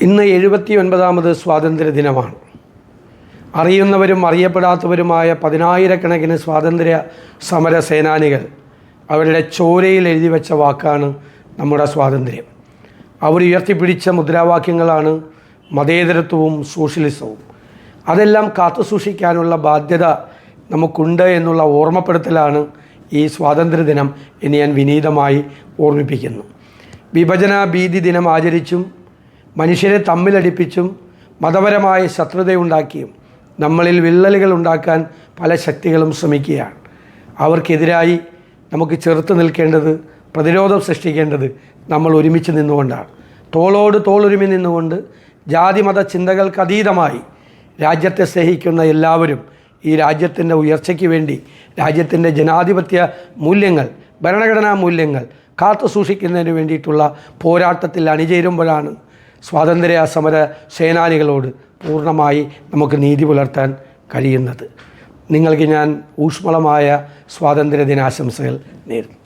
ഇന്ന് 79ാമത് സ്വാതന്ത്ര്യ ദിനമാണ്. അറിയുന്നവരും അറിയപ്പെടാത്തവരുമായ പതിനായിരക്കണക്കിന് സ്വാതന്ത്ര്യ സമര സേനാനികൾ അവരുടെ ചോരയിൽ എഴുതി വെച്ച വാക്കാണ് നമ്മുടെ സ്വാതന്ത്ര്യം. അവർ ഉയർത്തിപ്പിടിച്ച മുദ്രാവാക്യങ്ങളാണ് മതേതരത്വവും സോഷ്യലിസവും. അതെല്ലാം കാത്തുസൂക്ഷിക്കാനുള്ള ബാധ്യത നമുക്കുണ്ട് എന്നുള്ള ഓർമ്മപ്പെടുത്തലാണ് ഈ സ്വാതന്ത്ര്യദിനം എന്ന് ഞാൻ വിനീതമായി ഓർമ്മിപ്പിക്കുന്നു. വിഭജന ഭീതി ദിനം ആചരിച്ചും മനുഷ്യരെ തമ്മിലടിപ്പിച്ചും മതപരമായ ശത്രുതയുണ്ടാക്കിയും നമ്മളിൽ വിള്ളലുകൾ ഉണ്ടാക്കാൻ പല ശക്തികളും ശ്രമിക്കുകയാണ്. അവർക്കെതിരായി നമുക്ക് ചെറുത്ത് നിൽക്കേണ്ടത്, പ്രതിരോധം സൃഷ്ടിക്കേണ്ടത് നമ്മൾ ഒരുമിച്ച് നിന്നുകൊണ്ടാണ്. തോളോട് തോളൊരുമി നിന്നുകൊണ്ട് ജാതി മത ചിന്തകൾക്കതീതമായി രാജ്യത്തെ സ്നേഹിക്കുന്ന എല്ലാവരും ഈ രാജ്യത്തിൻ്റെ ഉയർച്ചയ്ക്ക് വേണ്ടി, രാജ്യത്തിൻ്റെ ജനാധിപത്യ മൂല്യങ്ങൾ, ഭരണഘടനാ മൂല്യങ്ങൾ കാത്തു സൂക്ഷിക്കുന്നതിന് വേണ്ടിയിട്ടുള്ള പോരാട്ടത്തിൽ അണിചേരുമ്പോഴാണ് സ്വാതന്ത്ര്യ സമര സേനാനികളോട് പൂർണ്ണമായി നമുക്ക് നീതി പുലർത്താൻ കഴിയുന്നത്. നിങ്ങൾക്ക് ഞാൻ ഊഷ്മളമായ സ്വാതന്ത്ര്യ ദിനാശംസകൾ നേരുന്നു.